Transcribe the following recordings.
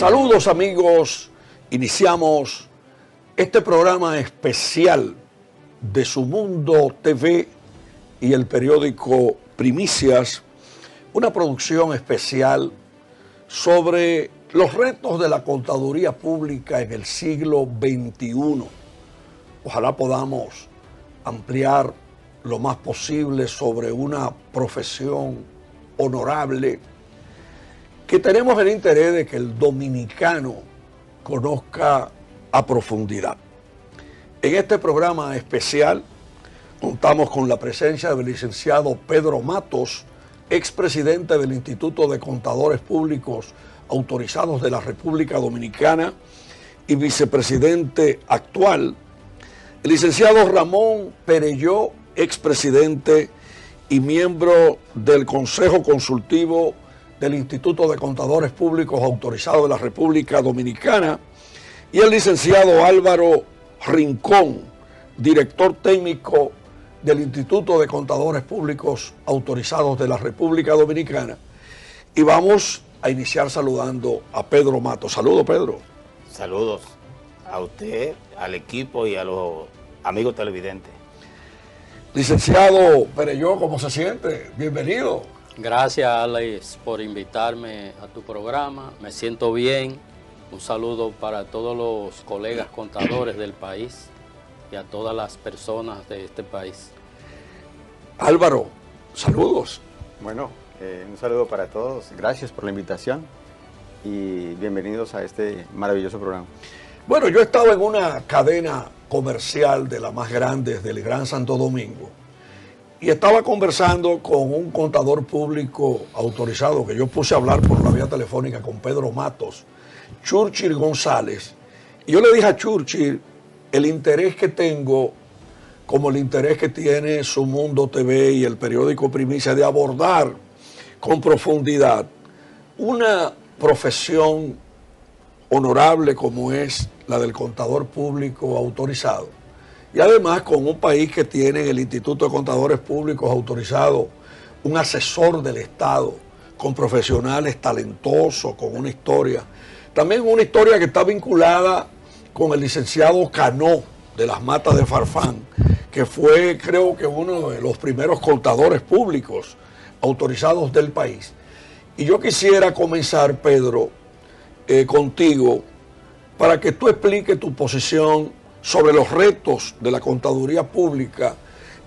Saludos amigos, iniciamos este programa especial de Su Mundo TV y el periódico Primicias, una producción especial sobre los retos de la contaduría pública en el siglo XXI. Ojalá podamos ampliar lo más posible sobre una profesión honorable que tenemos el interés de que el dominicano conozca a profundidad. En este programa especial contamos con la presencia del licenciado Pedro Matos, expresidente del Instituto de Contadores Públicos Autorizados de la República Dominicana y vicepresidente actual, el licenciado Ramón Perelló, expresidente y miembro del Consejo Consultivo del Instituto de Contadores Públicos Autorizados de la República Dominicana, y el licenciado Álvaro Rincón, director técnico del Instituto de Contadores Públicos Autorizados de la República Dominicana. Y vamos a iniciar saludando a Pedro Matos. Saludos, Pedro. Saludos a usted, al equipo y a los amigos televidentes. Licenciado Perelló, ¿cómo se siente? Bienvenido. Gracias, Alex, por invitarme a tu programa. Me siento bien. Un saludo para todos los colegas contadores del país y a todas las personas de este país. Álvaro, saludos. Bueno, un saludo para todos. Gracias por la invitación y bienvenidos a este maravilloso programa. Bueno, yo he estado en una cadena comercial de las más grandes del Gran Santo Domingo y estaba conversando con un contador público autorizado que yo puse a hablar por la vía telefónica con Pedro Matos, Churchill González, y yo le dije a Churchill el interés que tengo, como el interés que tiene Su Mundo TV y el periódico Primicia, de abordar con profundidad una profesión honorable como es la del contador público autorizado, y además con un país que tiene en el Instituto de Contadores Públicos Autorizados un asesor del Estado con profesionales talentosos, con una historia, también una historia que está vinculada con el licenciado Cano de las Matas de Farfán, que fue, creo que, uno de los primeros contadores públicos autorizados del país. Y yo quisiera comenzar, Pedro, contigo, para que tú expliques tu posición sobre los retos de la contaduría pública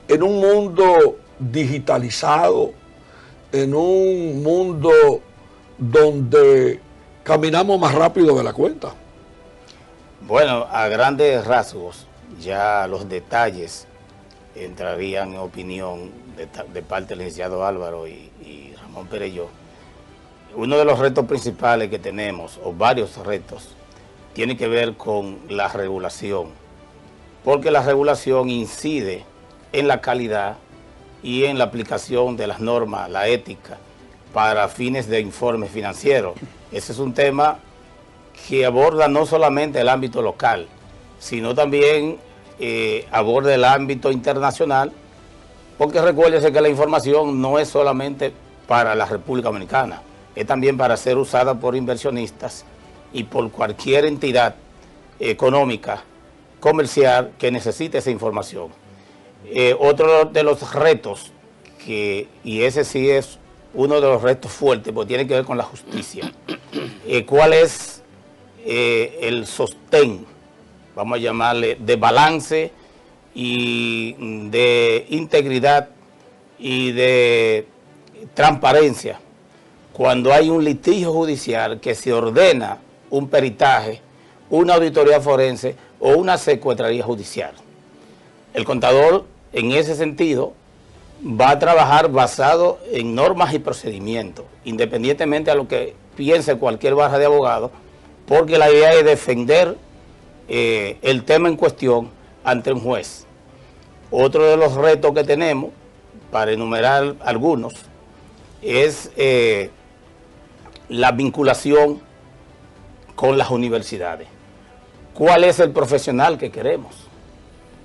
en un mundo digitalizado, en un mundo donde caminamos más rápido de la cuenta. Bueno, a grandes rasgos, ya los detalles entrarían en opinión de parte del licenciado Álvaro y Ramón Perelló. Uno de los retos principales que tenemos, o varios retos, tiene que ver con la regulación, porque la regulación incide en la calidad y en la aplicación de las normas, la ética, para fines de informes financieros. Ese es un tema que aborda no solamente el ámbito local, sino también aborda el ámbito internacional, porque recuérdese que la información no es solamente para la República Dominicana, es también para ser usada por inversionistas y por cualquier entidad económica, comercial que necesite esa información. Otro de los retos, y ese sí es uno de los retos fuertes, porque tiene que ver con la justicia. ¿Cuál es el sostén, vamos a llamarle, de balance y de integridad y de transparencia cuando hay un litigio judicial que se ordena un peritaje, una auditoría forense o una secuestraría judicial? El contador, en ese sentido, va a trabajar basado en normas y procedimientos, independientemente a lo que piense cualquier barra de abogados, porque la idea es defender el tema en cuestión ante un juez. Otro de los retos que tenemos, para enumerar algunos, es la vinculación con las universidades. ¿Cuál es el profesional que queremos?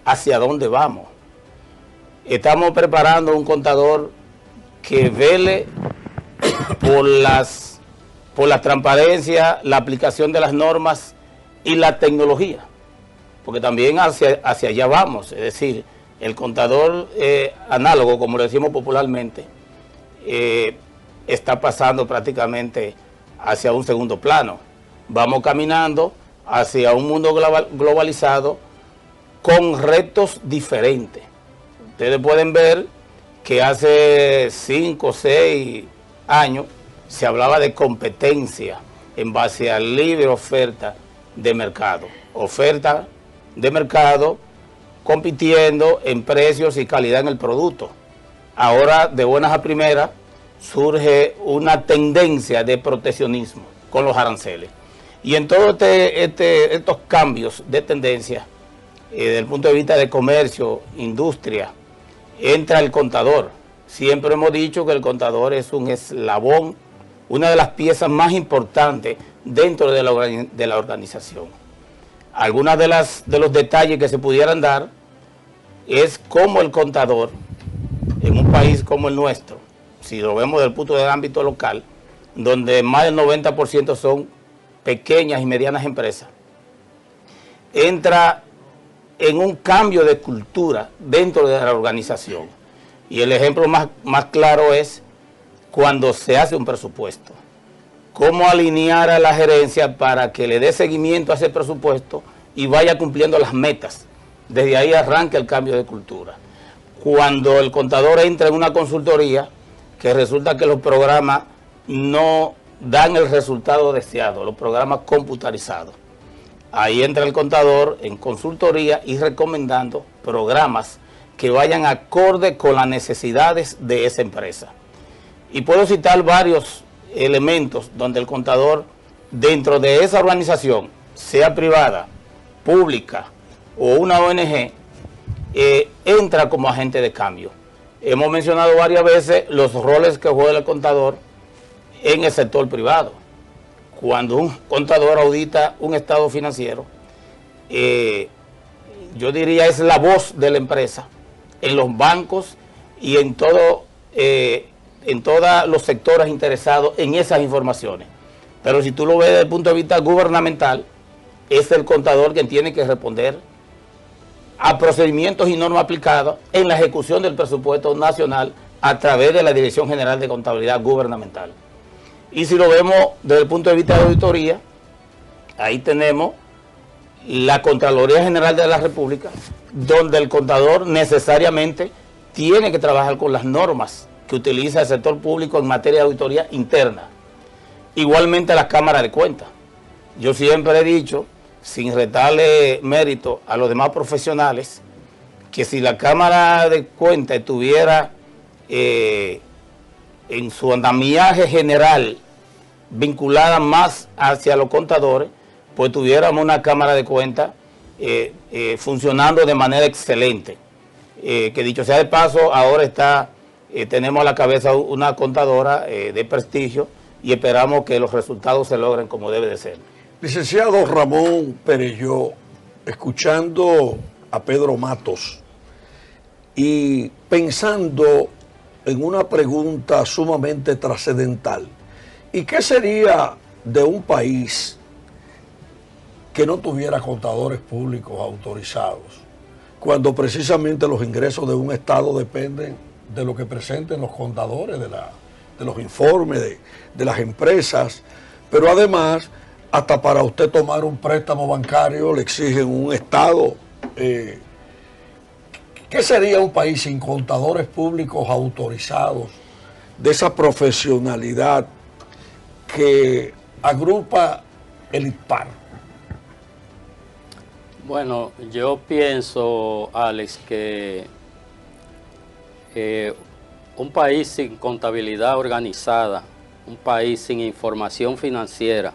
¿Hacia dónde vamos? Estamos preparando un contador que vele por la transparencia, la aplicación de las normas y la tecnología, porque también hacia allá vamos, es decir, el contador análogo, como lo decimos popularmente, está pasando prácticamente hacia un segundo plano. Vamos caminando hacia un mundo globalizado con retos diferentes. Ustedes pueden ver que hace 5 o 6 años se hablaba de competencia en base a libre oferta de mercado. Oferta de mercado compitiendo en precios y calidad en el producto. Ahora, de buenas a primeras, surge una tendencia de proteccionismo con los aranceles. Y en todos estos cambios de tendencia, desde el punto de vista de comercio, industria, entra el contador. Siempre hemos dicho que el contador es un eslabón, una de las piezas más importantes dentro de la organización. Algunas de los detalles que se pudieran dar es cómo el contador, en un país como el nuestro, si lo vemos desde el punto de ámbito local, donde más del 90% son pequeñas y medianas empresas, entra en un cambio de cultura dentro de la organización. Y el ejemplo más claro es cuando se hace un presupuesto. Cómo alinear a la gerencia para que le dé seguimiento a ese presupuesto y vaya cumpliendo las metas. Desde ahí arranca el cambio de cultura. Cuando el contador entra en una consultoría, que resulta que los programas no dan el resultado deseado, los programas computarizados. Ahí entra el contador en consultoría y recomendando programas que vayan acorde con las necesidades de esa empresa. Y puedo citar varios elementos donde el contador, dentro de esa organización, sea privada, pública o una ONG, entra como agente de cambio. Hemos mencionado varias veces los roles que juega el contador en el sector privado. Cuando un contador audita un estado financiero, yo diría es la voz de la empresa en los bancos y en todos los sectores interesados en esas informaciones. Pero si tú lo ves desde el punto de vista gubernamental, es el contador quien tiene que responder a procedimientos y normas aplicadas en la ejecución del presupuesto nacional a través de la Dirección General de Contabilidad Gubernamental. Y si lo vemos desde el punto de vista de auditoría, ahí tenemos la Contraloría General de la República, donde el contador necesariamente tiene que trabajar con las normas que utiliza el sector público en materia de auditoría interna. Igualmente las cámaras de cuentas. Yo siempre he dicho, sin restarle mérito a los demás profesionales, que si la Cámara de Cuentas estuviera en su andamiaje general vinculada más hacia los contadores, pues tuviéramos una Cámara de Cuentas funcionando de manera excelente. Que dicho sea de paso, ahora tenemos a la cabeza una contadora de prestigio y esperamos que los resultados se logren como debe de ser. Licenciado Ramón Perelló, escuchando a Pedro Matos y pensando en una pregunta sumamente trascendental. ¿Y qué sería de un país que no tuviera contadores públicos autorizados, cuando precisamente los ingresos de un Estado dependen de lo que presenten los contadores, de los informes de las empresas? Pero además, hasta para usted tomar un préstamo bancario le exigen un Estado. ¿Qué sería un país sin contadores públicos autorizados, de esa profesionalidad que agrupa el IPAR? Bueno, yo pienso, Alex, que un país sin contabilidad organizada, un país sin información financiera,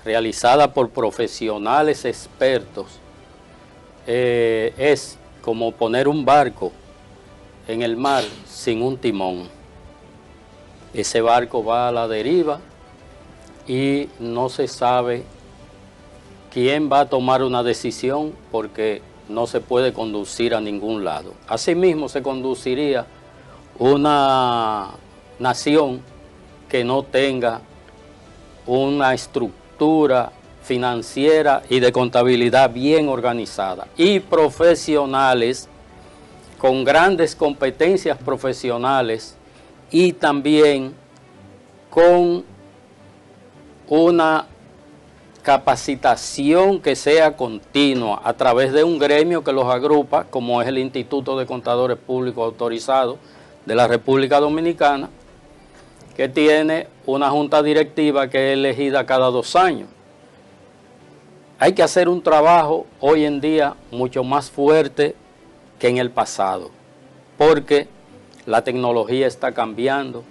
realizada por profesionales expertos, es como poner un barco en el mar sin un timón. Ese barco va a la deriva y no se sabe quién va a tomar una decisión porque no se puede conducir a ningún lado. Asimismo se conduciría una nación que no tenga una estructura financiera y de contabilidad bien organizada y profesionales con grandes competencias profesionales y también con una capacitación que sea continua a través de un gremio que los agrupa, como es el Instituto de Contadores Públicos Autorizados de la República Dominicana, que tiene una junta directiva que es elegida cada 2 años. Hay que hacer un trabajo hoy en día mucho más fuerte que en el pasado, porque la tecnología está cambiando,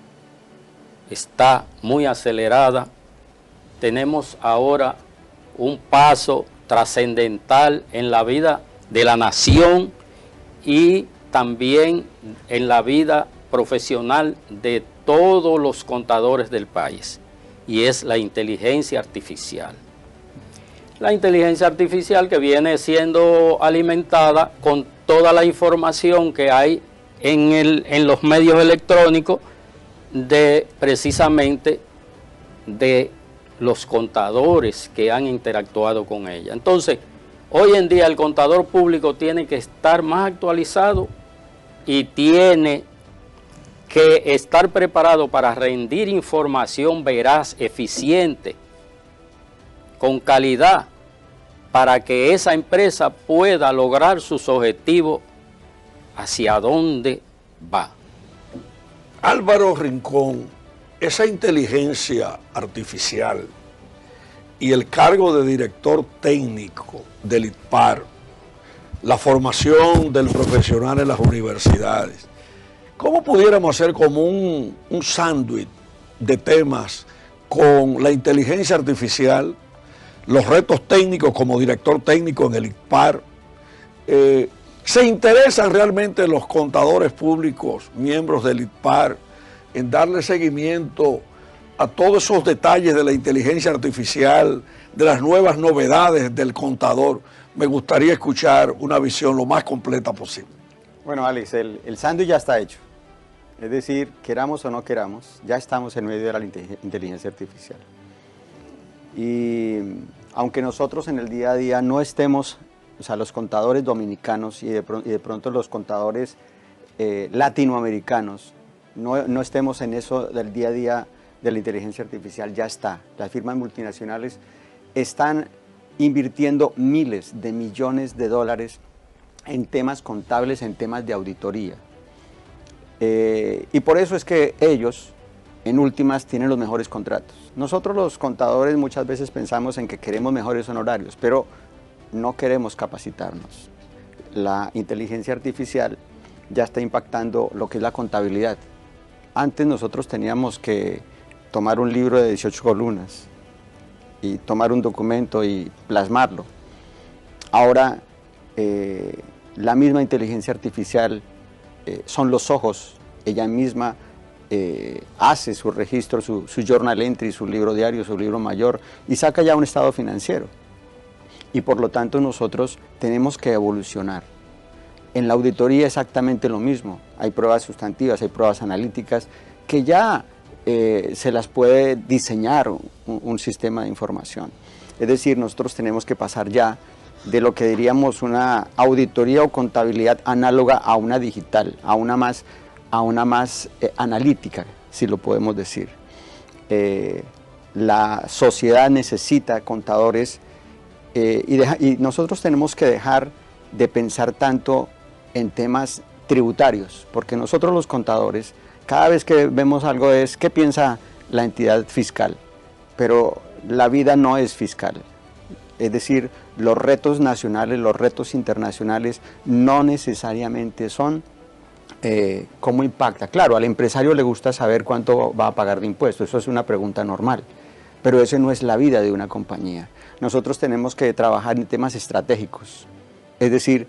está muy acelerada. Tenemos ahora un paso trascendental en la vida de la nación y también en la vida profesional de todos los contadores del país, y es la inteligencia artificial. La inteligencia artificial que viene siendo alimentada con toda la información que hay en los medios electrónicos precisamente de los contadores que han interactuado con ella. Entonces, hoy en día el contador público tiene que estar más actualizado y tiene que estar preparado para rendir información veraz, eficiente, con calidad, para que esa empresa pueda lograr sus objetivos hacia dónde va. Álvaro Rincón, esa inteligencia artificial y el cargo de director técnico del ITPAR, la formación del profesional en las universidades, ¿cómo pudiéramos hacer como un sándwich de temas con la inteligencia artificial, los retos técnicos como director técnico en el ITPAR? ¿Se interesan realmente los contadores públicos, miembros del ITPAR, en darle seguimiento a todos esos detalles de la inteligencia artificial, de las nuevas novedades del contador? Me gustaría escuchar una visión lo más completa posible. Bueno, Alex, el sándwich ya está hecho. Es decir, queramos o no queramos, ya estamos en medio de la inteligencia artificial. Y aunque nosotros en el día a día no estemos, o sea, los contadores dominicanos y de pronto los contadores latinoamericanos, no estemos en eso del día a día de la inteligencia artificial, ya está. Las firmas multinacionales están invirtiendo miles de millones de dólares en temas contables, en temas de auditoría. Y por eso es que ellos, en últimas, tienen los mejores contratos. Nosotros los contadores muchas veces pensamos en que queremos mejores honorarios, pero no queremos capacitarnos. La inteligencia artificial ya está impactando lo que es la contabilidad. Antes nosotros teníamos que tomar un libro de 18 columnas y tomar un documento y plasmarlo. Ahora la misma inteligencia artificial son los ojos, ella misma hace su registro, su journal entry, su libro diario, su libro mayor y saca ya un estado financiero. Y por lo tanto nosotros tenemos que evolucionar. En la auditoría exactamente lo mismo, hay pruebas sustantivas, hay pruebas analíticas que ya se las puede diseñar un sistema de información. Es decir, nosotros tenemos que pasar ya de lo que diríamos una auditoría o contabilidad análoga a una digital, a una más analítica, si lo podemos decir. La sociedad necesita contadores y nosotros tenemos que dejar de pensar tanto en temas tributarios, porque nosotros los contadores, cada vez que vemos algo es ¿qué piensa la entidad fiscal? Pero la vida no es fiscal. Es decir, los retos nacionales, los retos internacionales no necesariamente son cómo impacta. Claro, al empresario le gusta saber cuánto va a pagar de impuestos, eso es una pregunta normal, pero esa no es la vida de una compañía. Nosotros tenemos que trabajar en temas estratégicos, es decir,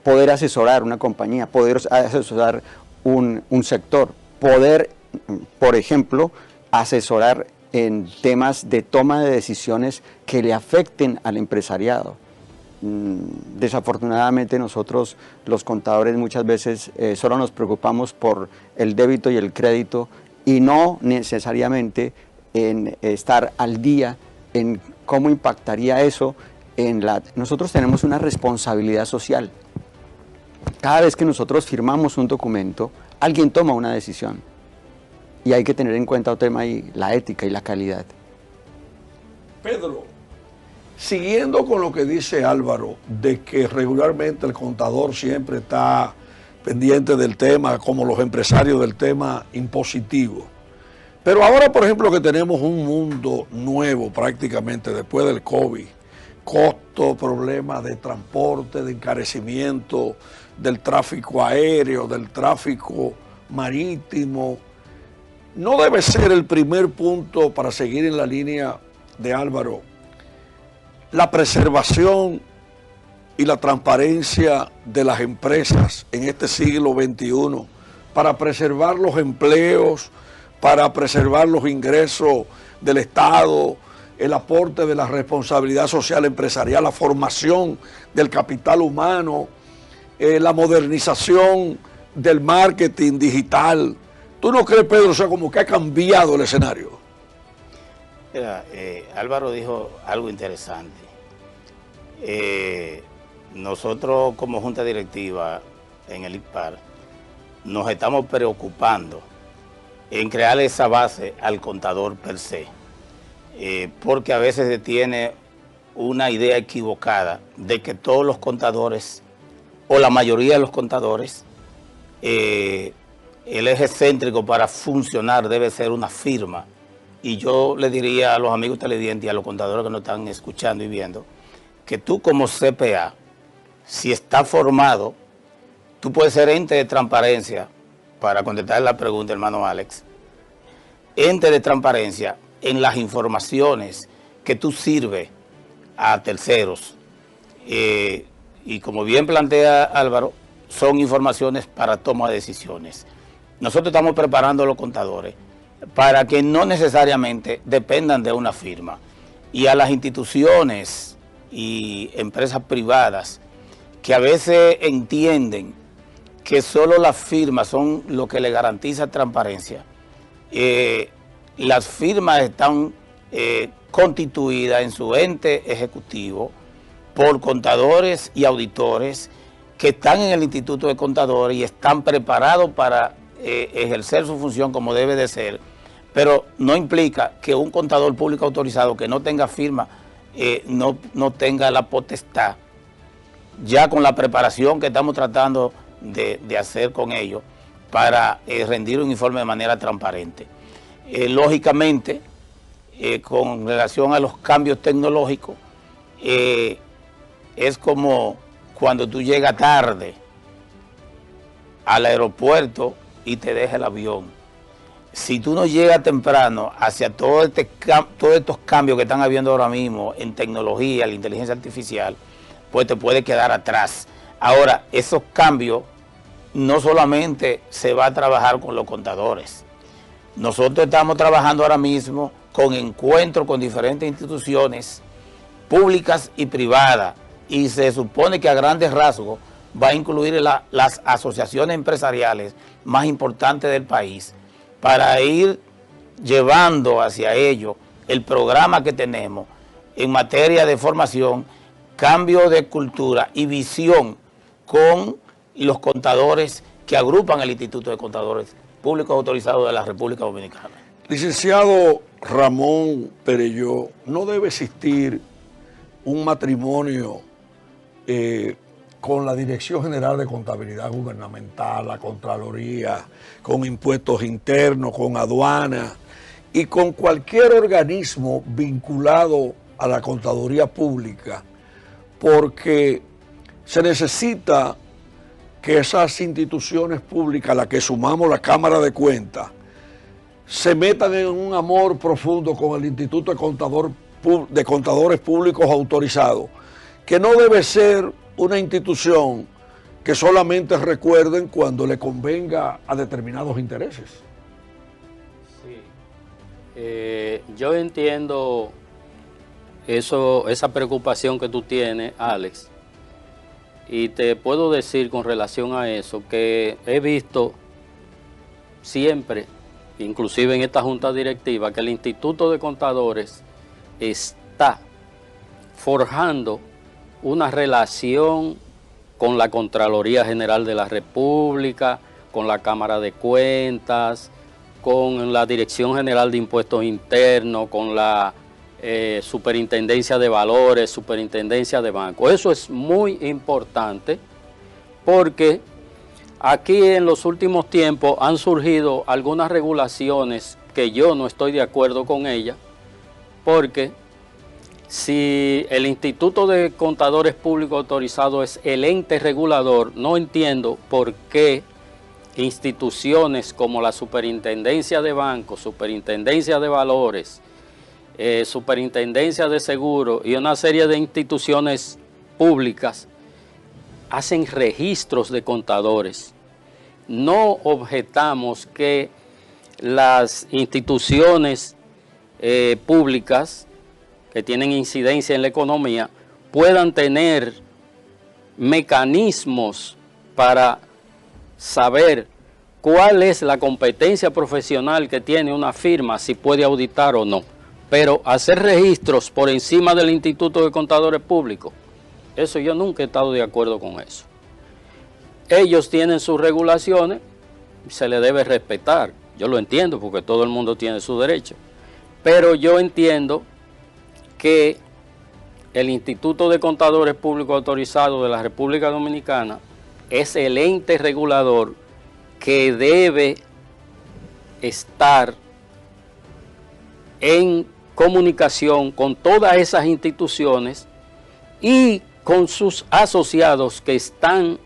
poder asesorar una compañía, poder asesorar un sector, poder, por ejemplo, asesorar en temas de toma de decisiones que le afecten al empresariado. Desafortunadamente nosotros los contadores muchas veces solo nos preocupamos por el débito y el crédito y no necesariamente en estar al día, en cómo impactaría eso en la... Nosotros tenemos una responsabilidad social. Cada vez que nosotros firmamos un documento, alguien toma una decisión. Y hay que tener en cuenta otro tema ahí, la ética y la calidad. Pedro, siguiendo con lo que dice Álvaro, de que regularmente el contador siempre está pendiente del tema, como los empresarios del tema impositivo. Pero ahora, por ejemplo, que tenemos un mundo nuevo prácticamente después del COVID, costo, problemas de transporte, de encarecimiento, del tráfico aéreo, del tráfico marítimo, no debe ser el primer punto para seguir en la línea de Álvaro la preservación y la transparencia de las empresas en este siglo XXI para preservar los empleos, para preservar los ingresos del Estado, el aporte de la responsabilidad social empresarial, la formación del capital humano, la modernización del marketing digital. ¿Tú no crees, Pedro, o sea, como que ha cambiado el escenario? Mira, Álvaro dijo algo interesante. Nosotros como Junta Directiva en el ICPAR nos estamos preocupando en crear esa base al contador per se, porque a veces se tiene una idea equivocada de que todos los contadores, o la mayoría de los contadores, el eje céntrico para funcionar debe ser una firma. Y yo le diría a los amigos televidentes y a los contadores que nos están escuchando y viendo, que tú como CPA, si estás formado, tú puedes ser ente de transparencia, para contestar la pregunta, hermano Alex, ente de transparencia en las informaciones que tú sirves a terceros. Y como bien plantea Álvaro, son informaciones para toma de decisiones. Nosotros estamos preparando a los contadores para que no necesariamente dependan de una firma. Y a las instituciones y empresas privadas que a veces entienden que solo las firmas son lo que le garantiza transparencia. Las firmas están constituidas en su ente ejecutivo por contadores y auditores que están en el Instituto de Contadores y están preparados para ejercer su función como debe de ser, pero no implica que un contador público autorizado que no tenga firma no tenga la potestad, ya con la preparación que estamos tratando de hacer con ellos, para rendir un informe de manera transparente. Lógicamente, con relación a los cambios tecnológicos, es como cuando tú llegas tarde al aeropuerto y te deja el avión. Si tú no llegas temprano hacia todos estos cambios que están habiendo ahora mismo en tecnología, la inteligencia artificial, pues te puede quedar atrás. Ahora, esos cambios no solamente se va a trabajar con los contadores. Nosotros estamos trabajando ahora mismo con encuentros con diferentes instituciones públicas y privadas, y se supone que a grandes rasgos va a incluir las asociaciones empresariales más importantes del país, para ir llevando hacia ellos el programa que tenemos en materia de formación, cambio de cultura y visión con los contadores que agrupan el Instituto de Contadores Públicos Autorizados de la República Dominicana. Licenciado Ramón Perelló, no debe existir un matrimonio con la Dirección General de Contabilidad Gubernamental, la Contraloría, con impuestos internos, con aduana y con cualquier organismo vinculado a la contaduría pública, porque se necesita que esas instituciones públicas, a las que sumamos la Cámara de Cuentas, se metan en un amor profundo con el Instituto de Contadores Públicos Autorizados, que no debe ser una institución que solamente recuerden cuando le convenga a determinados intereses. Sí. Yo entiendo esa preocupación que tú tienes, Alex, y te puedo decir con relación a eso que he visto siempre inclusive en esta junta directiva, que el Instituto de Contadores está forjando una relación con la Contraloría General de la República, con la Cámara de Cuentas, con la Dirección General de Impuestos Internos, con la Superintendencia de Valores, Superintendencia de Bancos. Eso es muy importante porque aquí en los últimos tiempos han surgido algunas regulaciones que yo no estoy de acuerdo con ellas, porque si el Instituto de Contadores Públicos Autorizados es el ente regulador, no entiendo por qué instituciones como la Superintendencia de Bancos, Superintendencia de Valores, Superintendencia de Seguros y una serie de instituciones públicas hacen registros de contadores. No objetamos que las instituciones públicas que tienen incidencia en la economía puedan tener mecanismos para saber cuál es la competencia profesional que tiene una firma, si puede auditar o no. Pero hacer registros por encima del Instituto de Contadores Públicos, eso yo nunca he estado de acuerdo con eso. Ellos tienen sus regulaciones, se les debe respetar. Yo lo entiendo porque todo el mundo tiene su derecho. Pero yo entiendo que el Instituto de Contadores Públicos Autorizados de la República Dominicana es el ente regulador que debe estar en comunicación con todas esas instituciones y con sus asociados que están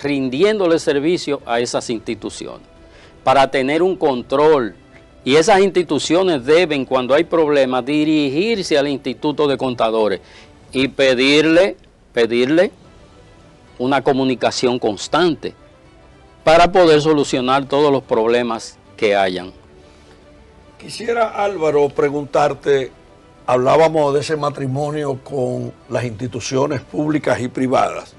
rindiéndole servicio a esas instituciones para tener un control. Y esas instituciones deben, cuando hay problemas, dirigirse al Instituto de Contadores y pedirle una comunicación constante para poder solucionar todos los problemas que hayan. Quisiera, Álvaro, preguntarte, hablábamos de ese matrimonio con las instituciones públicas y privadas,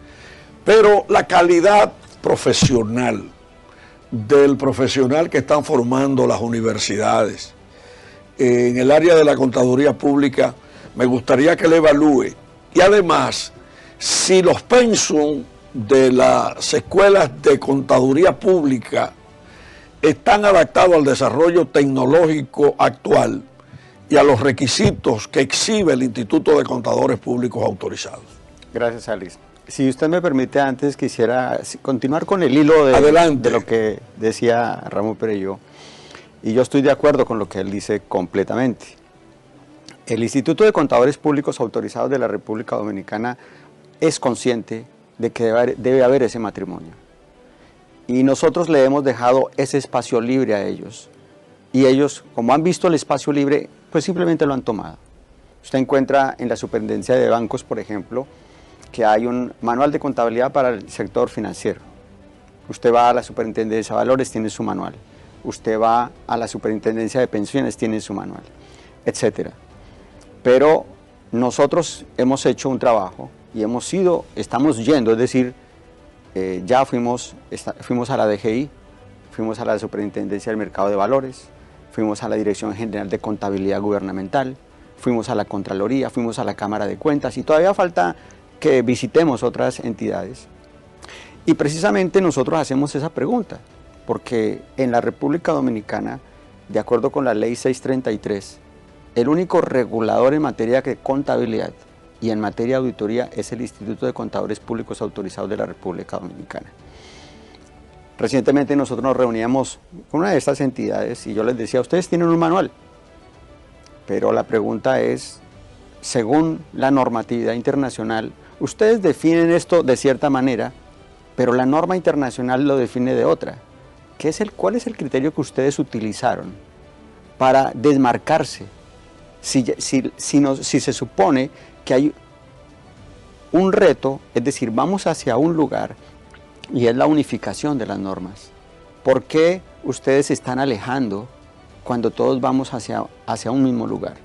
pero la calidad profesional del profesional que están formando las universidades en el área de la contaduría pública, me gustaría que le evalúe. Y además, si los pensum de las escuelas de contaduría pública están adaptados al desarrollo tecnológico actual y a los requisitos que exhibe el Instituto de Contadores Públicos Autorizados. Gracias, Alice. Si usted me permite, antes quisiera continuar con el hilo de lo que decía Ramón Perelló, y yo estoy de acuerdo con lo que él dice completamente. El Instituto de Contadores Públicos Autorizados de la República Dominicana es consciente de que debe haber ese matrimonio. Y nosotros le hemos dejado ese espacio libre a ellos. Y ellos, como han visto el espacio libre, pues simplemente lo han tomado. Usted encuentra en la Superintendencia de Bancos, por ejemplo, que hay un manual de contabilidad para el sector financiero. Usted va a la Superintendencia de Valores, tiene su manual. Usted va a la Superintendencia de Pensiones, tiene su manual, etcétera. Pero nosotros hemos hecho un trabajo y estamos yendo, es decir, ya fuimos a la DGI, fuimos a la Superintendencia del Mercado de Valores, fuimos a la Dirección General de Contabilidad Gubernamental, fuimos a la Contraloría, fuimos a la Cámara de Cuentas y todavía falta que visitemos otras entidades. Y precisamente nosotros hacemos esa pregunta, porque en la República Dominicana, de acuerdo con la Ley 633, el único regulador en materia de contabilidad y en materia de auditoría es el Instituto de Contadores Públicos Autorizados de la República Dominicana. Recientemente nosotros nos reuníamos con una de estas entidades y yo les decía, ustedes tienen un manual, pero la pregunta es, según la normatividad internacional, ustedes definen esto de cierta manera, pero la norma internacional lo define de otra. ¿Cuál es el criterio que ustedes utilizaron para desmarcarse? Si se supone que hay un reto, es decir, vamos hacia un lugar y es la unificación de las normas. ¿Por qué ustedes se están alejando cuando todos vamos hacia un mismo lugar?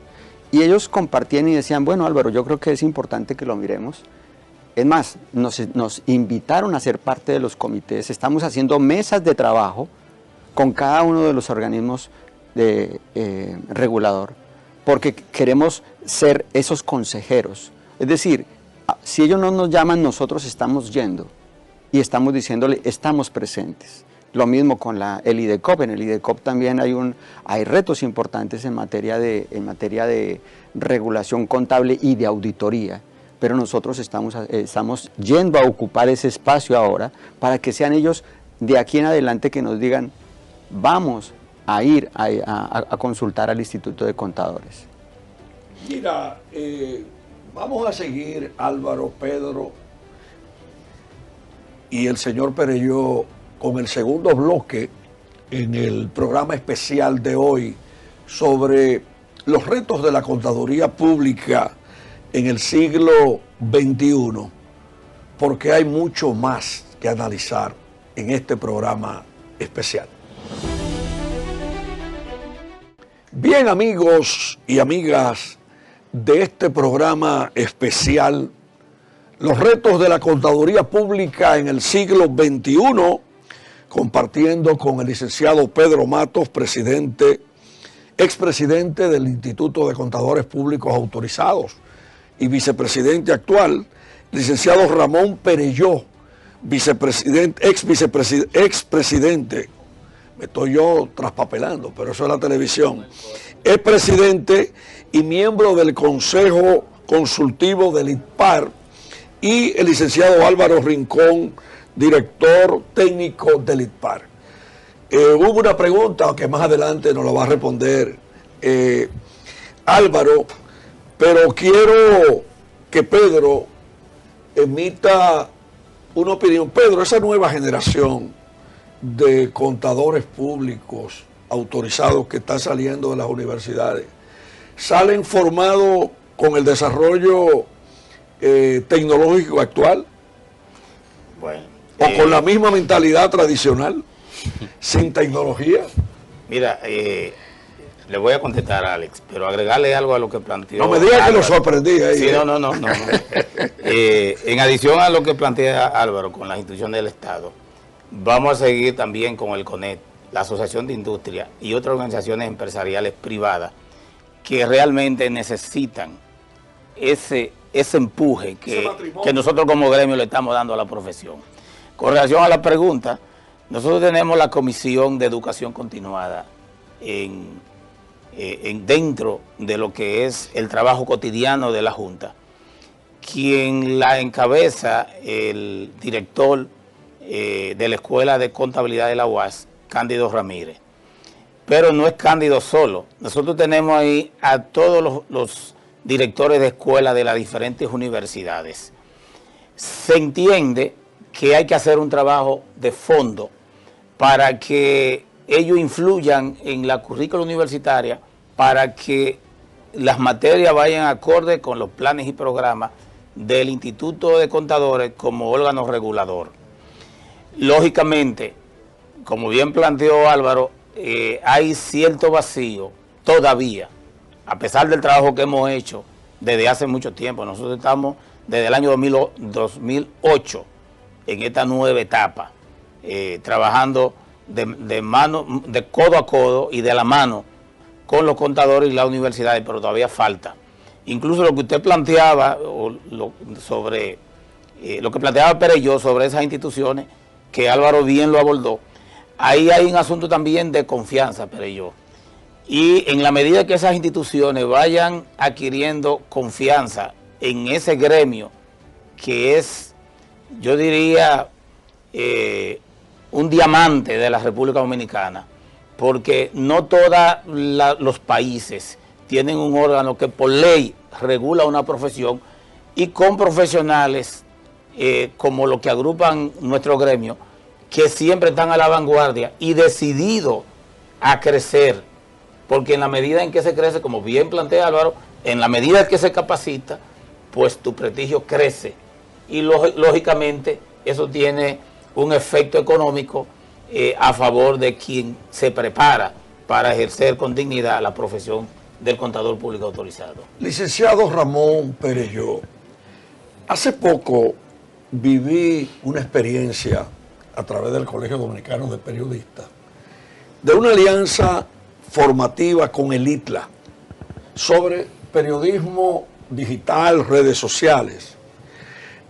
Y ellos compartían y decían, bueno, Álvaro, yo creo que es importante que lo miremos. Es más, nos invitaron a ser parte de los comités, estamos haciendo mesas de trabajo con cada uno de los organismos de regulador, porque queremos ser esos consejeros. Es decir, si ellos no nos llaman, nosotros estamos yendo y estamos diciéndole, estamos presentes. Lo mismo con el IDECOP. En el IDECOP también hay retos importantes en materia de regulación contable y de auditoría, pero nosotros estamos yendo a ocupar ese espacio ahora para que sean ellos de aquí en adelante que nos digan, vamos a ir a consultar al Instituto de Contadores. Mira, vamos a seguir, Álvaro, Pedro y el señor Perelló, con el segundo bloque en el programa especial de hoy sobre los retos de la contaduría pública en el siglo XXI, porque hay mucho más que analizar en este programa especial. Bien, amigos y amigas de este programa especial, los retos de la contaduría pública en el siglo XXI, compartiendo con el licenciado Pedro Matos, expresidente del Instituto de Contadores Públicos Autorizados y vicepresidente actual, licenciado Ramón Perelló, expresidente, me estoy yo traspapelando, pero eso es la televisión, es presidente y miembro del Consejo Consultivo del ITPAR, y el licenciado Álvaro Rincón, director técnico del ITPAR. Hubo una pregunta que más adelante nos la va a responder Álvaro, pero quiero que Pedro emita una opinión. Pedro, esa nueva generación de contadores públicos autorizados que están saliendo de las universidades, ¿salen formados con el desarrollo tecnológico actual? Bueno. ¿O con la misma mentalidad tradicional, sin tecnología? Mira, le voy a contestar a Alex, pero agregarle algo a lo que planteó. No me diga que lo sorprendí ahí. Sí, no. En adición a lo que plantea Álvaro con las instituciones del Estado, vamos a seguir también con el CONET, la Asociación de Industria y otras organizaciones empresariales privadas que realmente necesitan ese empuje que nosotros como gremio le estamos dando a la profesión. Con relación a la pregunta, nosotros tenemos la Comisión de Educación Continuada dentro de lo que es el trabajo cotidiano de la Junta, quien la encabeza el director de la Escuela de Contabilidad de la UAS, Cándido Ramírez. Pero no es Cándido solo, nosotros tenemos ahí a todos los directores de escuela de las diferentes universidades. Se entiende que hay que hacer un trabajo de fondo para que ellos influyan en la currícula universitaria, para que las materias vayan acorde con los planes y programas del Instituto de Contadores como órgano regulador. Lógicamente, como bien planteó Álvaro, hay cierto vacío todavía, a pesar del trabajo que hemos hecho desde hace mucho tiempo. Nosotros estamos desde el año 2008 en esta nueva etapa, trabajando de codo a codo y de la mano con los contadores y las universidades, pero todavía falta. Incluso lo que usted planteaba sobre lo que planteaba Perelló sobre esas instituciones, que Álvaro bien lo abordó, ahí hay un asunto también de confianza, Perelló. Y en la medida que esas instituciones vayan adquiriendo confianza en ese gremio, que es, yo diría, un diamante de la República Dominicana, porque no todos los países tienen un órgano que por ley regula una profesión, y con profesionales como los que agrupan nuestro gremio, que siempre están a la vanguardia y decididos a crecer, porque en la medida en que se crece, como bien plantea Álvaro, en la medida en que se capacita, pues tu prestigio crece, y lógicamente eso tiene un efecto económico a favor de quien se prepara para ejercer con dignidad la profesión del contador público autorizado. Licenciado Ramón Perelló, hace poco viví una experiencia a través del Colegio Dominicano de Periodistas de una alianza formativa con el ITLA sobre periodismo digital, redes sociales.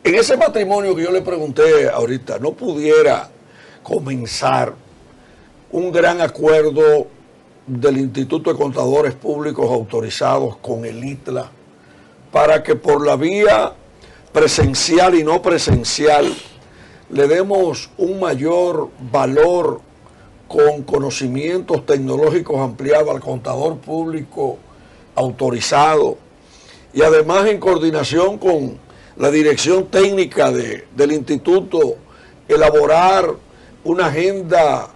En ese matrimonio que yo le pregunté ahorita, ¿no pudiera comenzar un gran acuerdo del Instituto de Contadores Públicos Autorizados con el ITLA para que por la vía presencial y no presencial le demos un mayor valor con conocimientos tecnológicos ampliados al contador público autorizado y además en coordinación con la dirección técnica del instituto, elaborar una agenda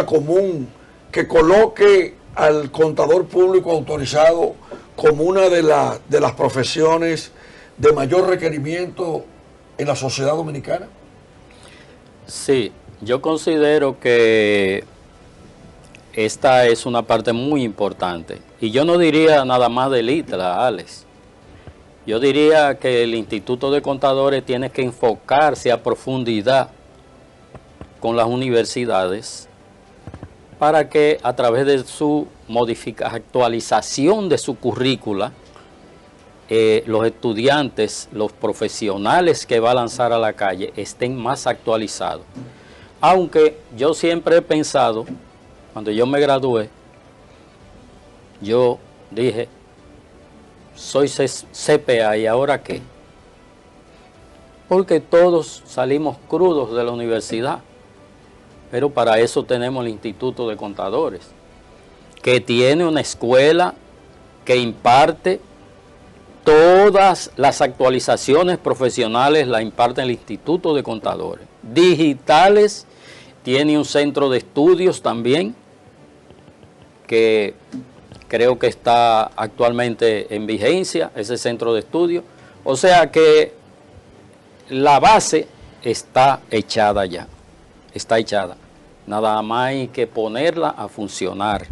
común que coloque al contador público autorizado como una de las profesiones de mayor requerimiento en la sociedad dominicana? Sí, yo considero que esta es una parte muy importante. Y yo no diría nada más del ITLA, Alex. Yo diría que el Instituto de Contadores tiene que enfocarse a profundidad con las universidades para que a través de su actualización de su currícula, los estudiantes, los profesionales que va a lanzar a la calle estén más actualizados. Aunque yo siempre he pensado, cuando yo me gradué, yo dije, soy CPA, ¿y ahora qué? Porque todos salimos crudos de la universidad, pero para eso tenemos el Instituto de Contadores, que tiene una escuela que imparte todas las actualizaciones profesionales, la imparte el Instituto de Contadores. Digitales, tiene un centro de estudios también, que creo que está actualmente en vigencia, ese centro de estudio. O sea que la base está echada ya, está echada. Nada más hay que ponerla a funcionar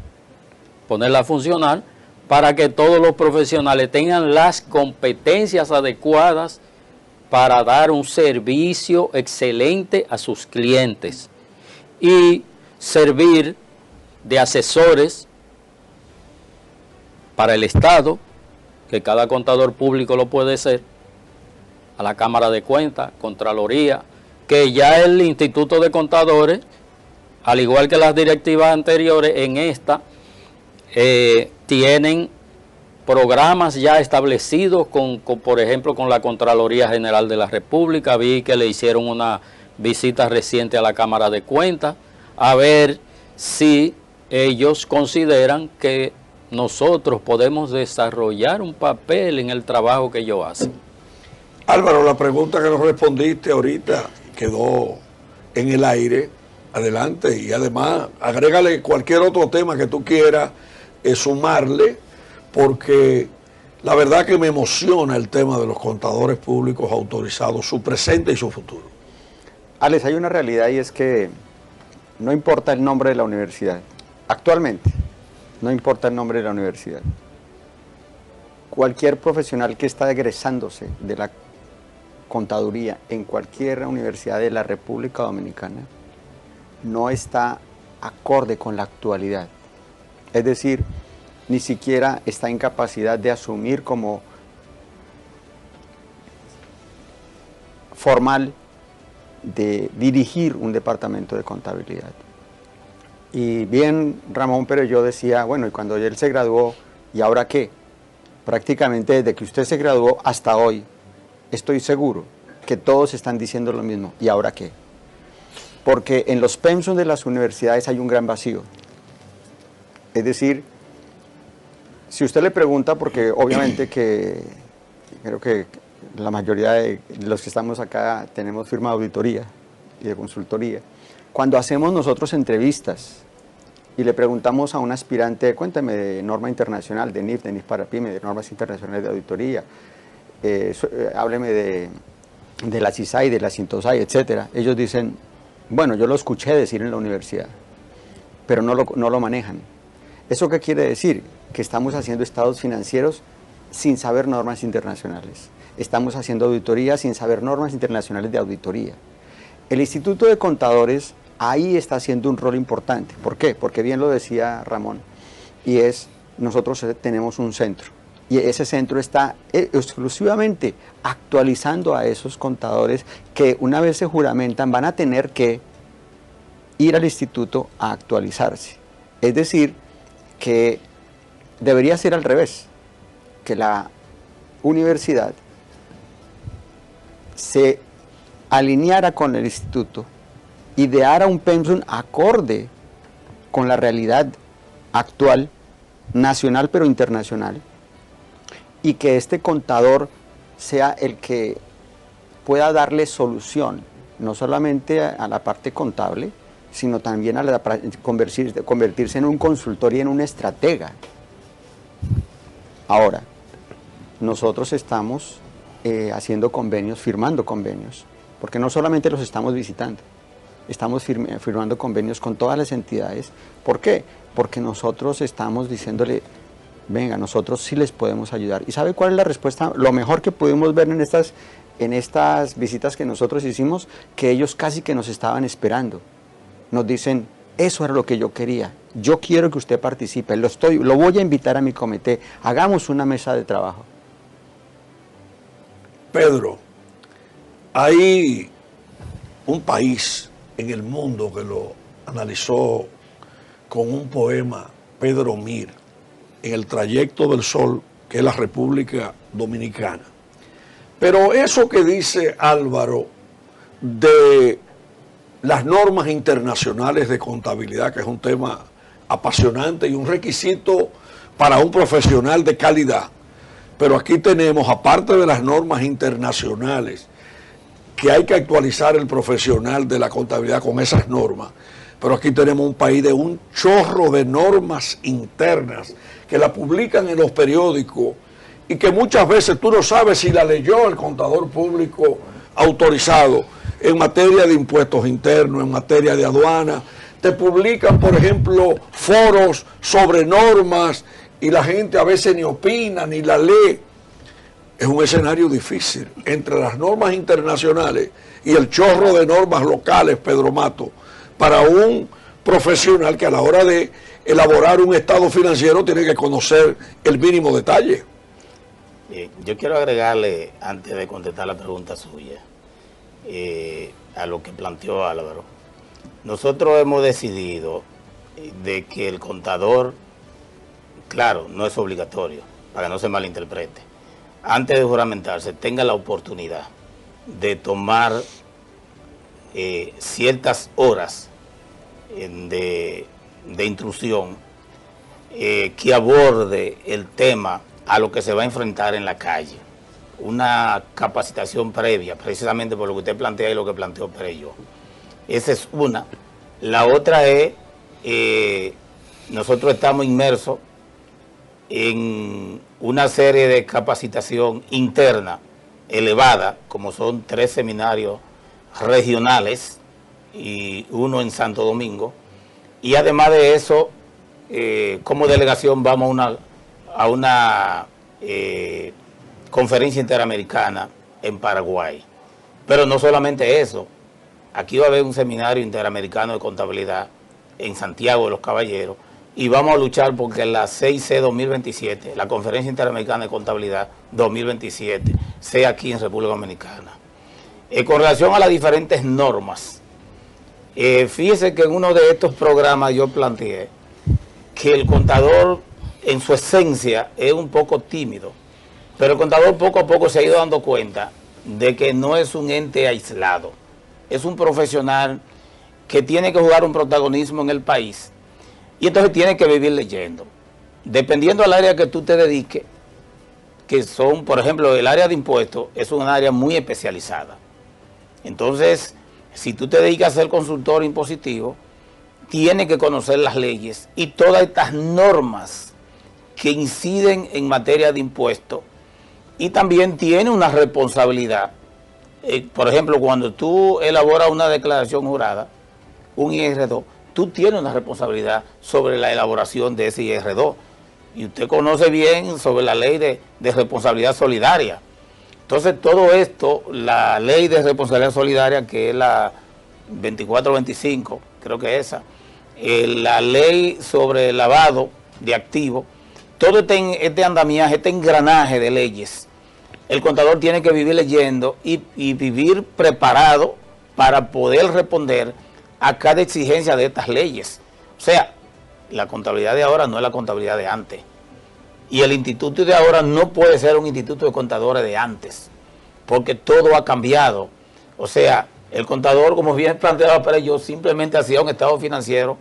para que todos los profesionales tengan las competencias adecuadas para dar un servicio excelente a sus clientes y servir de asesores para el Estado, que cada contador público lo puede ser, a la Cámara de Cuentas, Contraloría, que ya el Instituto de Contadores, al igual que las directivas anteriores, en esta tienen programas ya establecidos, por ejemplo, con la Contraloría General de la República. Vi que le hicieron una visita reciente a la Cámara de Cuentas, a ver si ellos consideran que nosotros podemos desarrollar un papel en el trabajo que ellos hacen. Álvaro, la pregunta que nos respondiste ahorita quedó en el aire. Adelante, y además agrégale cualquier otro tema que tú quieras sumarle, porque la verdad que me emociona el tema de los contadores públicos autorizados, su presente y su futuro. Alex, hay una realidad y es que no importa el nombre de la universidad. Actualmente, no importa el nombre de la universidad. Cualquier profesional que está egresándose de la contaduría en cualquier universidad de la República Dominicana no está acorde con la actualidad. Es decir, ni siquiera está en capacidad de asumir como formal de dirigir un departamento de contabilidad. Y bien Ramón Perelló decía, bueno, y cuando él se graduó, ¿y ahora qué? Prácticamente desde que usted se graduó hasta hoy, estoy seguro que todos están diciendo lo mismo, ¿y ahora qué? Porque en los pensos de las universidades hay un gran vacío. Es decir, si usted le pregunta, porque obviamente que creo que la mayoría de los que estamos acá tenemos firma de auditoría y de consultoría, cuando hacemos nosotros entrevistas y le preguntamos a un aspirante, cuéntame de norma internacional, de NIF para PYME, de normas internacionales de auditoría, hábleme de la CISAI, de la Sintosai, etcétera. Ellos dicen, bueno, yo lo escuché decir en la universidad, pero no lo manejan. ¿Eso qué quiere decir? Que estamos haciendo estados financieros sin saber normas internacionales. Estamos haciendo auditoría sin saber normas internacionales de auditoría. El Instituto de Contadores ahí está haciendo un rol importante. ¿Por qué? Porque bien lo decía Ramón, y es, nosotros tenemos un centro, y ese centro está exclusivamente actualizando a esos contadores que una vez se juramentan van a tener que ir al instituto a actualizarse. Es decir, que debería ser al revés, que la universidad se alineara con el instituto, ideara un pensum acorde con la realidad actual, nacional pero internacional, y que este contador sea el que pueda darle solución, no solamente a la parte contable, sino también a convertirse en un consultor y en un estratega. Ahora, nosotros estamos haciendo convenios, firmando convenios, porque no solamente los estamos visitando, estamos firmando convenios con todas las entidades. ¿Por qué? Porque nosotros estamos diciéndole, venga, nosotros sí les podemos ayudar. ¿Y sabe cuál es la respuesta? Lo mejor que pudimos ver en estas visitas que nosotros hicimos, que ellos casi que nos estaban esperando. Nos dicen, eso era lo que yo quería, yo quiero que usted participe, lo voy a invitar a mi comité, hagamos una mesa de trabajo. Pedro, hay un país en el mundo que lo analizó con un poema, Pedro Mir, en el trayecto del sol, que es la República Dominicana. Pero eso que dice Álvaro de las normas internacionales de contabilidad, que es un tema apasionante y un requisito para un profesional de calidad, pero aquí tenemos, aparte de las normas internacionales, que hay que actualizar el profesional de la contabilidad con esas normas, pero aquí tenemos un país de un chorro de normas internas que la publican en los periódicos y que muchas veces tú no sabes si la leyó el contador público autorizado en materia de impuestos internos, en materia de aduana. Te publican, por ejemplo, foros sobre normas y la gente a veces ni opina ni la lee. Es un escenario difícil entre las normas internacionales y el chorro de normas locales, Pedro Mato, para un profesional que a la hora de elaborar un estado financiero tiene que conocer el mínimo detalle. Yo quiero agregarle, antes de contestar la pregunta suya, a lo que planteó Álvaro. Nosotros hemos decidido de que el contador, claro, no es obligatorio, para que no se malinterprete, antes de juramentarse tenga la oportunidad de tomar ciertas horas de instrucción que aborde el tema a lo que se va a enfrentar en la calle. Una capacitación previa, precisamente por lo que usted plantea y lo que planteó Perello. Esa es una. La otra es, nosotros estamos inmersos en una serie de capacitación interna elevada, como son 3 seminarios regionales y uno en Santo Domingo, y además de eso, como delegación vamos a una conferencia interamericana en Paraguay. Pero no solamente eso, aquí va a haber un seminario interamericano de contabilidad en Santiago de los Caballeros, y vamos a luchar porque la CIC 2027, la Conferencia Interamericana de Contabilidad 2027, sea aquí en República Dominicana. Con relación a las diferentes normas, fíjese que en uno de estos programas yo planteé que el contador en su esencia es un poco tímido, pero el contador poco a poco se ha ido dando cuenta de que no es un ente aislado, es un profesional que tiene que jugar un protagonismo en el país y entonces tiene que vivir leyendo. Dependiendo del área que tú te dediques, que son, por ejemplo, el área de impuestos es un área muy especializada. Entonces, si tú te dedicas a ser consultor impositivo, tienes que conocer las leyes y todas estas normas que inciden en materia de impuestos, y también tiene una responsabilidad. Por ejemplo, cuando tú elaboras una declaración jurada, un IR2, tú tienes una responsabilidad sobre la elaboración de ese IR2. Y usted conoce bien sobre la ley de responsabilidad solidaria. Entonces, todo esto, la ley de responsabilidad solidaria, que es la 2425, creo que esa, la ley sobre el lavado de activos, todo este andamiaje, este engranaje de leyes, el contador tiene que vivir leyendo y vivir preparado para poder responder a cada exigencia de estas leyes. O sea, la contabilidad de ahora no es la contabilidad de antes. Y el instituto de ahora no puede ser un instituto de contadores de antes, porque todo ha cambiado. O sea, el contador, como bien planteaba Perelló, simplemente hacía un estado financiero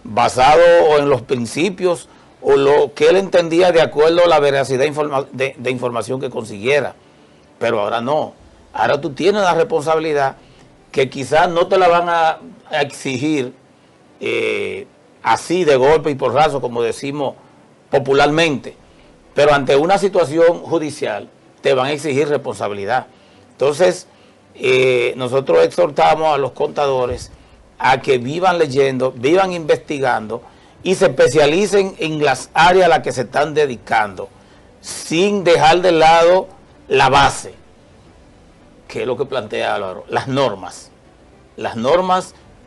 basado en los principios o lo que él entendía de acuerdo a la veracidad de información que consiguiera. Pero ahora no. Ahora tú tienes la responsabilidad que quizás no te la van a exigir así de golpe y porrazo, como decimos popularmente, pero ante una situación judicial te van a exigir responsabilidad. Entonces, nosotros exhortamos a los contadores a que vivan leyendo, vivan investigando y se especialicen en las áreas a las que se están dedicando, sin dejar de lado la base, que es lo que plantea Álvaro, las normas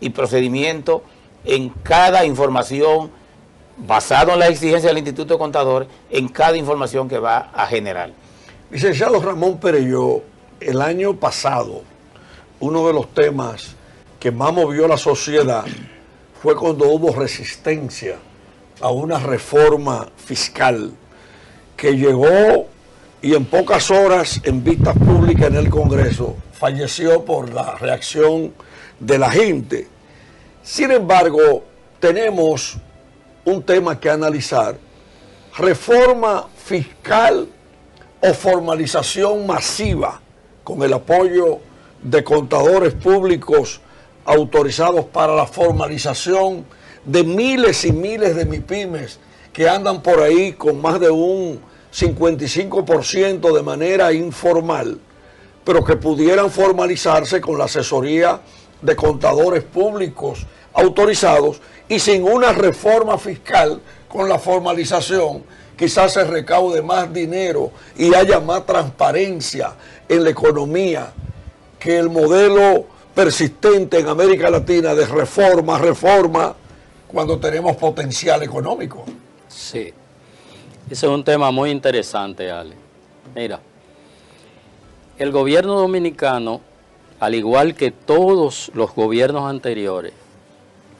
y procedimientos en cada información, basado en la exigencia del Instituto de Contadores, en cada información que va a generar. Licenciado Ramón Perelló, el año pasado, uno de los temas que más movió la sociedad fue cuando hubo resistencia a una reforma fiscal que llegó y en pocas horas, en vistas públicas en el Congreso, falleció por la reacción de la gente. Sin embargo, tenemos un tema que analizar: reforma fiscal o formalización masiva con el apoyo de contadores públicos autorizados para la formalización de miles y miles de MIPYMES que andan por ahí con más de un 55% de manera informal, pero que pudieran formalizarse con la asesoría de contadores públicos autorizados, y sin una reforma fiscal con la formalización quizás se recaude más dinero y haya más transparencia en la economía que el modelo persistente en América Latina de reforma, cuando tenemos potencial económico. Sí, ese es un tema muy interesante, Ale. Mira, el gobierno dominicano, al igual que todos los gobiernos anteriores,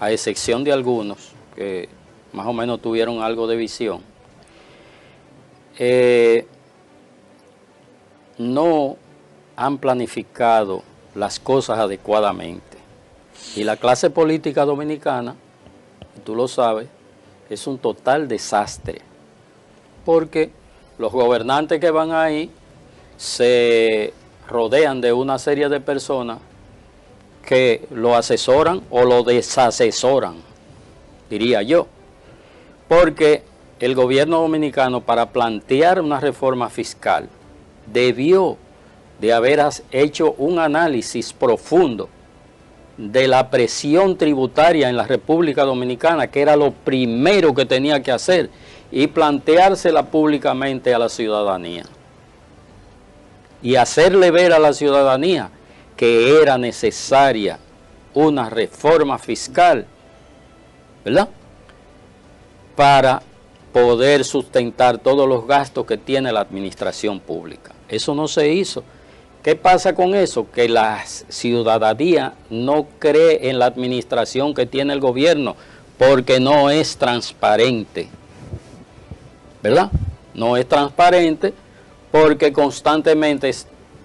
a excepción de algunos que más o menos tuvieron algo de visión, no han planificado las cosas adecuadamente. Y la clase política dominicana, tú lo sabes, es un total desastre, porque los gobernantes que van ahí se rodean de una serie de personas que lo asesoran o lo desasesoran, diría yo, porque el gobierno dominicano, para plantear una reforma fiscal, debió de haber hecho un análisis profundo de la presión tributaria en la República Dominicana, que era lo primero que tenía que hacer, y planteársela públicamente a la ciudadanía y hacerle ver a la ciudadanía que era necesaria una reforma fiscal, ¿verdad?, para poder sustentar todos los gastos que tiene la administración pública. Eso no se hizo. ¿Qué pasa con eso? Que la ciudadanía no cree en la administración que tiene el gobierno porque no es transparente, ¿verdad? No es transparente porque constantemente,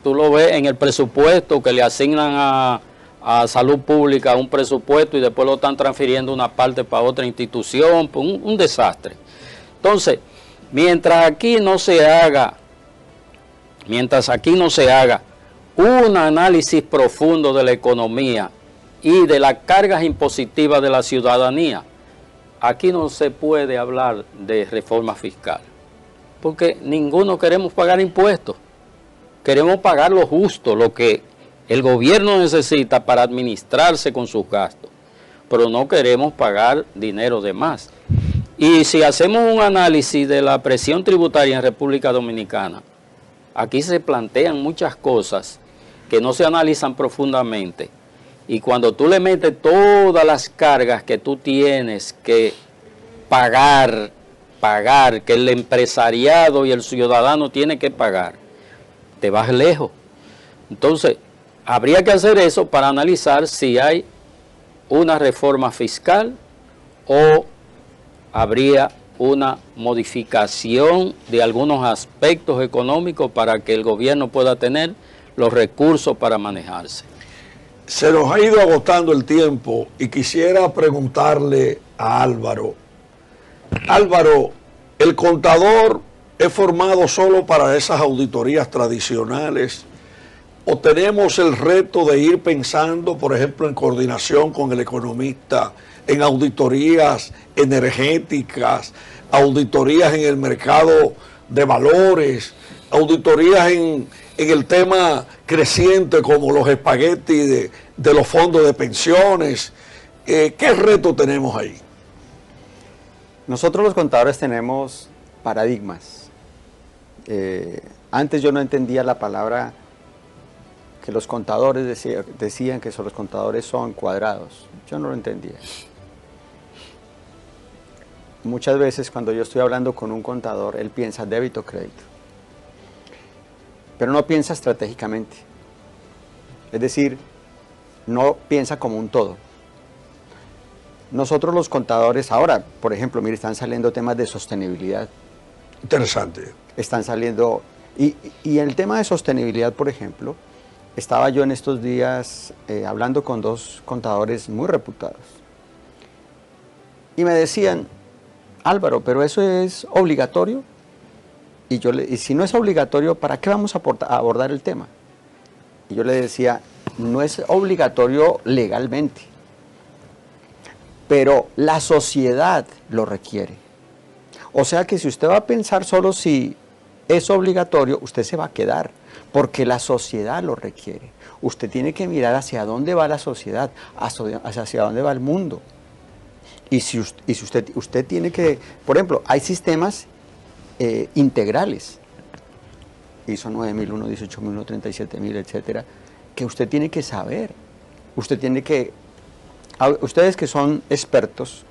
tú lo ves en el presupuesto que le asignan a salud pública, un presupuesto, y después lo están transfiriendo una parte para otra institución, un desastre. Entonces, mientras aquí no se haga un análisis profundo de la economía y de las cargas impositivas de la ciudadanía, aquí no se puede hablar de reforma fiscal, porque ninguno queremos pagar impuestos. Queremos pagar lo justo, lo que el gobierno necesita para administrarse con sus gastos, pero no queremos pagar dinero de más. Y si hacemos un análisis de la presión tributaria en República Dominicana, aquí se plantean muchas cosas que no se analizan profundamente. Y cuando tú le metes todas las cargas que tú tienes que pagar, que el empresariado y el ciudadano tiene que pagar, te vas lejos. Entonces, habría que hacer eso para analizar si hay una reforma fiscal o habría una modificación de algunos aspectos económicos para que el gobierno pueda tener los recursos para manejarse. Se nos ha ido agotando el tiempo y quisiera preguntarle a Álvaro. Álvaro, ¿el contador es formado solo para esas auditorías tradicionales? ¿O tenemos el reto de ir pensando, por ejemplo, en coordinación con el economista, en auditorías energéticas, auditorías en el mercado de valores, auditorías en el tema creciente como los espaguetis de los fondos de pensiones? ¿Qué reto tenemos ahí? Nosotros los contadores tenemos paradigmas. Antes yo no entendía la palabra que los contadores decían que los contadores son cuadrados. Yo no lo entendía. Muchas veces cuando yo estoy hablando con un contador, él piensa débito o crédito, pero no piensa estratégicamente. Es decir, no piensa como un todo. Nosotros los contadores ahora, por ejemplo, mire, están saliendo temas de sostenibilidad. Interesante. Están saliendo, y el tema de sostenibilidad, por ejemplo, estaba yo en estos días hablando con dos contadores muy reputados. Y me decían, Álvaro, ¿pero eso es obligatorio? Y si no es obligatorio, ¿para qué vamos a abordar el tema? Y yo le decía, no es obligatorio legalmente, pero la sociedad lo requiere. O sea que si usted va a pensar solo si es obligatorio, usted se va a quedar, porque la sociedad lo requiere. Usted tiene que mirar hacia dónde va la sociedad, hacia dónde va el mundo. Y si usted tiene que, por ejemplo, hay sistemas integrales, ISO 9001, 18001, 37000, etcétera, que usted tiene que saber. Ustedes que son expertos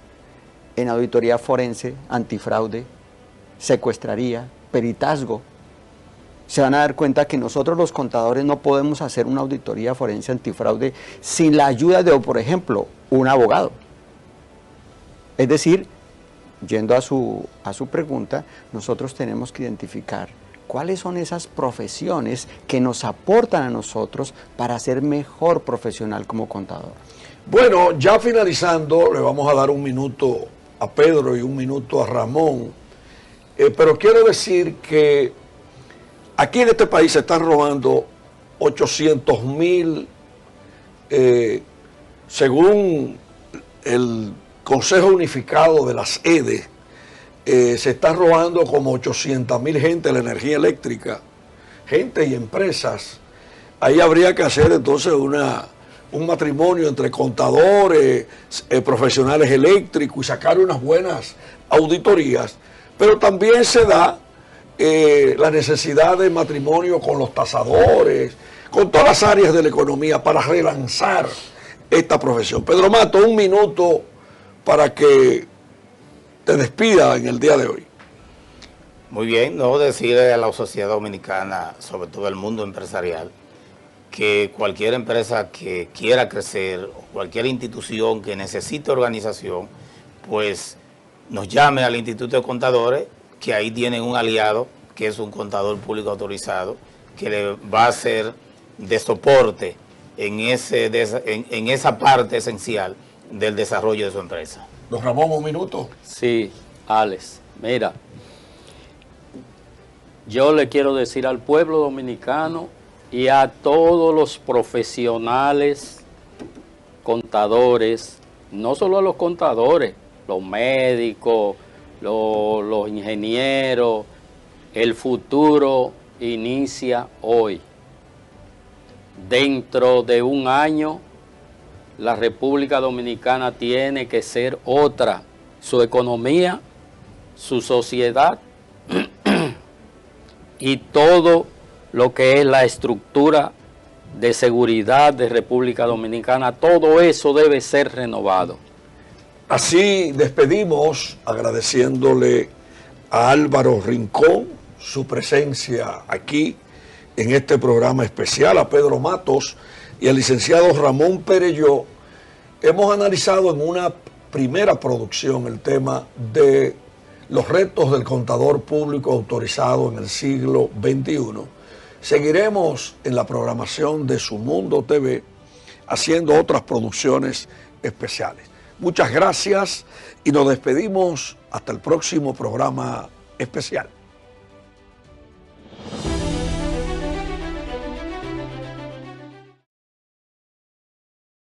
en auditoría forense, antifraude, secuestraría, peritazgo, se van a dar cuenta que nosotros los contadores no podemos hacer una auditoría forense antifraude sin la ayuda de, por ejemplo, un abogado. Es decir, yendo a su pregunta, nosotros tenemos que identificar cuáles son esas profesiones que nos aportan a nosotros para ser mejor profesional como contador. Bueno, ya finalizando, le vamos a dar un minuto a Pedro y un minuto a Ramón, pero quiero decir que aquí en este país se están robando 800.000, según el Consejo Unificado de las EDE, se está robando como 800.000 gente la energía eléctrica, gente y empresas. Ahí habría que hacer entonces un matrimonio entre contadores, profesionales eléctricos y sacar unas buenas auditorías, pero también se da la necesidad de matrimonio con los tasadores, con todas las áreas de la economía para relanzar esta profesión. Pedro Mato, un minuto para que te despida en el día de hoy. Muy bien, no decirle a la sociedad dominicana, sobre todo el mundo empresarial, que cualquier empresa que quiera crecer, cualquier institución que necesite organización, pues nos llame al Instituto de Contadores, que ahí tienen un aliado, que es un contador público autorizado, que le va a hacer de soporte en esa parte esencial del desarrollo de su empresa. Don Ramón, un minuto. Sí, Alex, mira, yo le quiero decir al pueblo dominicano y a todos los profesionales, contadores, no solo a los contadores, los médicos, los ingenieros, el futuro inicia hoy. Dentro de un año, la República Dominicana tiene que ser otra. Su economía, su sociedad y todo lo que es la estructura de seguridad de República Dominicana, todo eso debe ser renovado. Así despedimos agradeciéndole a Álvaro Rincón su presencia aquí en este programa especial, a Pedro Matos y al licenciado Ramón Perelló. Hemos analizado en una primera producción el tema de los retos del contador público autorizado en el siglo XXI. Seguiremos en la programación de Su Mundo TV haciendo otras producciones especiales. Muchas gracias y nos despedimos hasta el próximo programa especial.